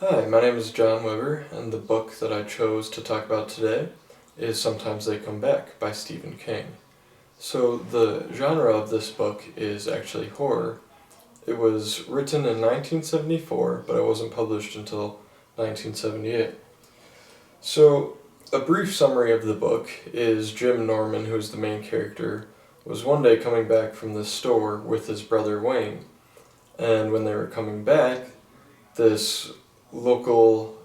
Hi, my name is John Weber, and the book that I chose to talk about today is Sometimes They Come Back by Stephen King. So, the genre of this book is actually horror. It was written in 1974, but it wasn't published until 1978. So, a brief summary of the book is Jim Norman, who's the main character, was one day coming back from the store with his brother Wayne. And when they were coming back, this local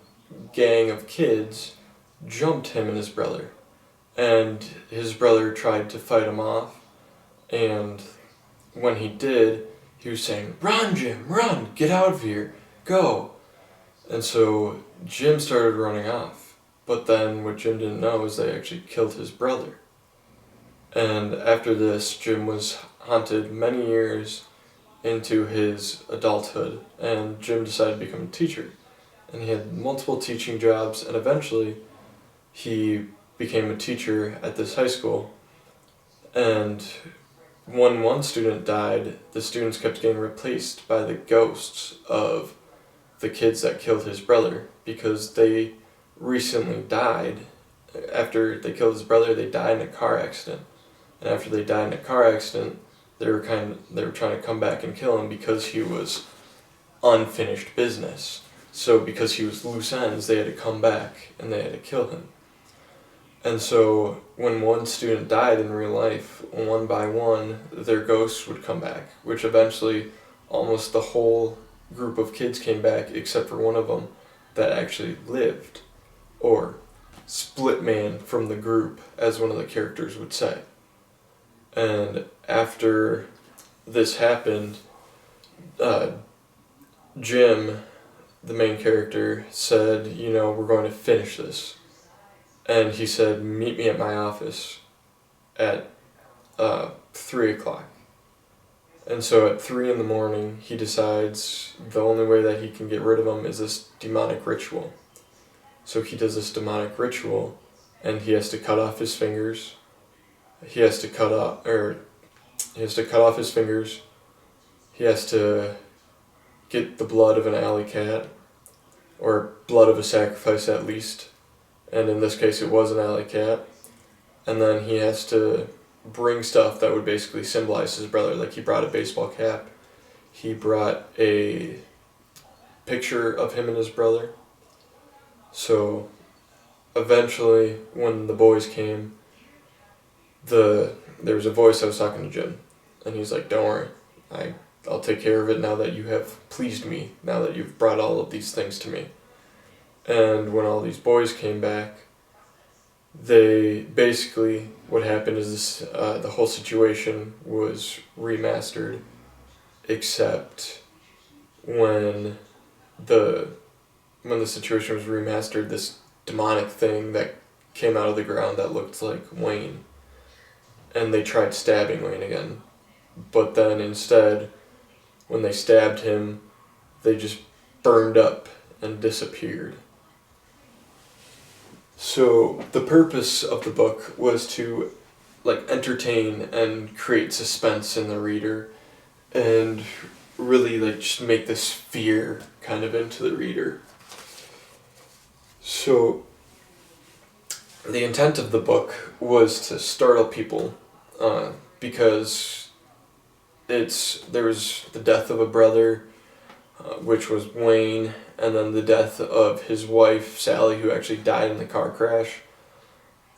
gang of kids jumped him and his brother. And his brother tried to fight him off, and when he did, he was saying, "Run, Jim, run! Get out of here! Go!" And so Jim started running off. But then what Jim didn't know is they actually killed his brother. And after this, Jim was haunted many years into his adulthood, and Jim decided to become a teacher. And he had multiple teaching jobs, and eventually he became a teacher at this high school. And when one student died, the students kept getting replaced by the ghosts of the kids that killed his brother, because they recently died. After they killed his brother, they died in a car accident. And after they died in a car accident, they were trying to come back and kill him because he was unfinished business. So because he was loose ends, they had to come back and they had to kill him. And so when one student died in real life, one by one, their ghosts would come back, which eventually almost the whole group of kids came back except for one of them that actually lived, or split man from the group, as one of the characters would say. And after this happened, Jim, the main character, said, we're going to finish this. And he said, meet me at my office at 3 o'clock. And so at 3 in the morning, he decides the only way that he can get rid of him is this demonic ritual. So he does this demonic ritual, and he has to cut off his fingers. He has to cut off his fingers. He has to get the blood of an alley cat, or blood of a sacrifice at least. And in this case, it was an alley cat. And then he has to bring stuff that would basically symbolize his brother. Like, he brought a baseball cap. He brought a picture of him and his brother. So eventually, when the boys came, there was a voice that was talking to Jim. And he's like, don't worry, I'll take care of it now that you have pleased me, now that you've brought all of these things to me. And when all these boys came back, what happened is this, the whole situation was remastered, except when the situation was remastered, this demonic thing that came out of the ground that looked like Wayne, and they tried stabbing Wayne again. But then instead, when they stabbed him, they just burned up and disappeared. So the purpose of the book was to entertain and create suspense in the reader, and really just make this fear kind of into the reader. So the intent of the book was to startle people, because there was the death of a brother, which was Wayne, and then the death of his wife, Sally, who actually died in the car crash.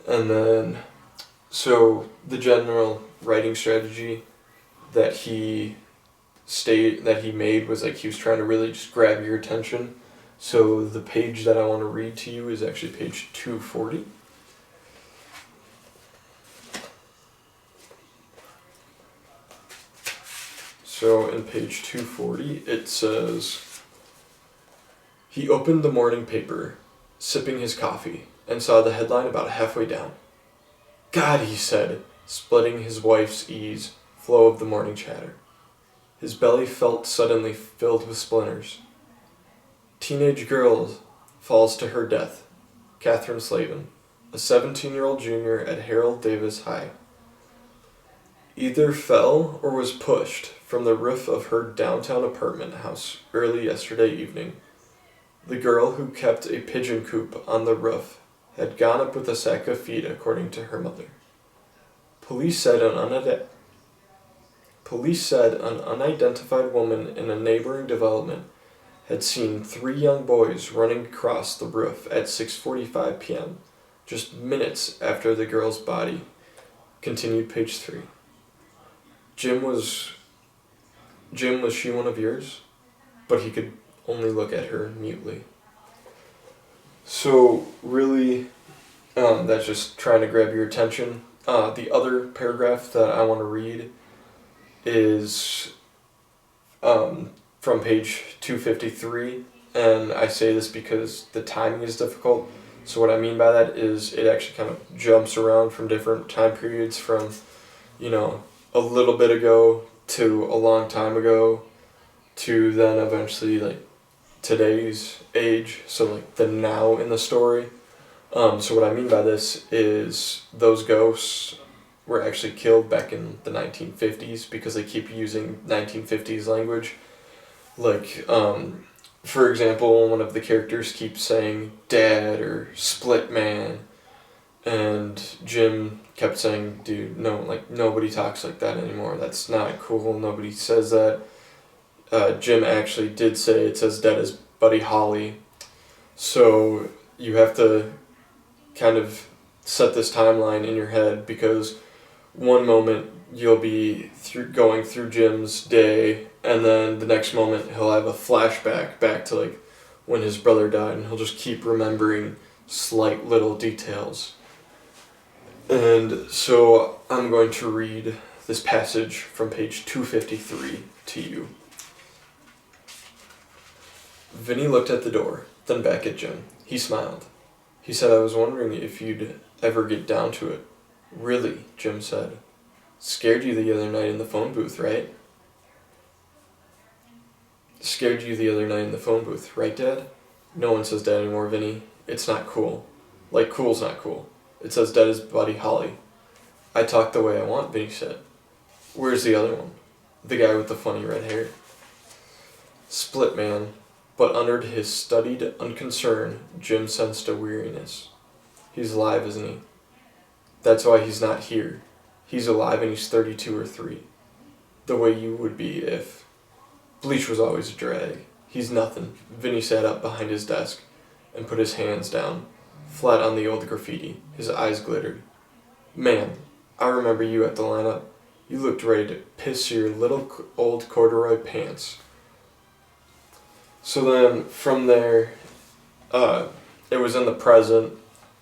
And then, so the general writing strategy that he made was he was trying to really just grab your attention. So the page that I want to read to you is actually page 240. So in page 240, it says, he opened the morning paper, sipping his coffee, and saw the headline about halfway down. God, he said, splitting his wife's ease flow of the morning chatter. His belly felt suddenly filled with splinters. Teenage girl falls to her death. Catherine Slavin, a 17-year-old junior at Harold Davis High. Either fell or was pushed from the roof of her downtown apartment house early yesterday evening. The girl who kept a pigeon coop on the roof had gone up with a sack of feed, according to her mother. Police said an unidentified woman in a neighboring development had seen 3 young boys running across the roof at 6:45 p.m., just minutes after the girl's body. Continued page 3. Jim, was she one of yours? But he could only look at her mutely. So really, that's just trying to grab your attention. The other paragraph that I want to read is from page 253, and I say this because the timing is difficult. So what I mean by that is it actually kind of jumps around from different time periods, from, a little bit ago to a long time ago to then eventually like today's age, so like the now in the story. So what I mean by this is those ghosts were actually killed back in the 1950s, because they keep using 1950s language. Like, for example, one of the characters keeps saying dad or split man, and Jim kept saying, dude, no, like, nobody talks like that anymore. That's not cool. Nobody says that. Jim actually did say it says dead as Buddy Holly. So you have to kind of set this timeline in your head, because one moment you'll be going through Jim's day, and then the next moment he'll have a flashback back to like when his brother died, and he'll just keep remembering slight little details. And so I'm going to read this passage from page 253 to you. Vinny looked at the door, then back at Jim. He smiled. He said, I was wondering if you'd ever get down to it. Really, Jim said. Scared you the other night in the phone booth, right? Scared you the other night in the phone booth, right, Dad? No one says Dad anymore, Vinny. It's not cool. Like, cool's not cool. It says Dad is Buddy Holly. I talk the way I want, Vinny said. Where's the other one? The guy with the funny red hair. Split man. But under his studied unconcern, Jim sensed a weariness. He's alive, isn't he? That's why he's not here. He's alive and he's 32 or 3. The way you would be if... Bleach was always a drag. He's nothing. Vinny sat up behind his desk and put his hands down, flat on the old graffiti. His eyes glittered. Man, I remember you at the lineup. You looked ready to piss your little old corduroy pants. So then, from there, it was in the present,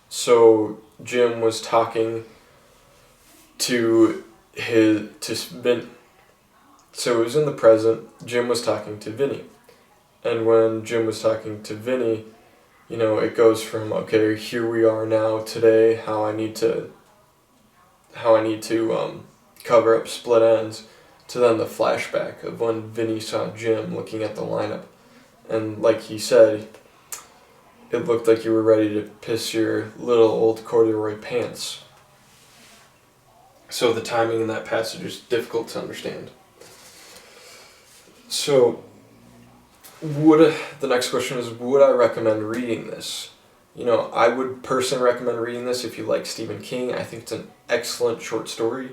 so Jim was talking to Vinny. So it was in the present, Jim was talking to Vinny. And when Jim was talking to Vinny, it goes from, okay, here we are now, today, how I need to cover up split ends, to then the flashback of when Vinny saw Jim looking at the lineup. And like he said, it looked like you were ready to piss your little old corduroy pants. So the timing in that passage is difficult to understand. So, the next question is, would I recommend reading this? I would personally recommend reading this if you like Stephen King. I think it's an excellent short story.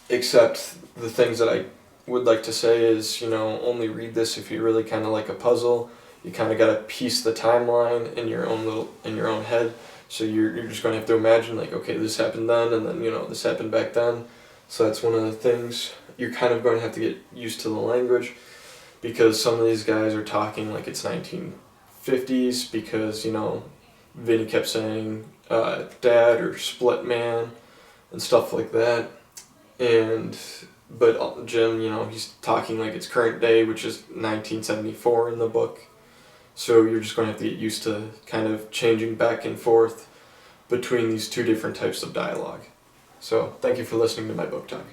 Except the things that I would like to say is, only read this if you really kind of like a puzzle. You kind of got to piece the timeline in your own head. So you're just going to have to imagine, like, okay, this happened then, and then, this happened back then. So that's one of the things. You're kind of going to have to get used to the language, because some of these guys are talking like it's 1950s, because, Vinny kept saying dad or split man and stuff like that. But Jim, he's talking like it's current day, which is 1974 in the book. So you're just going to have to get used to kind of changing back and forth between these two different types of dialogue. So thank you for listening to my book talk.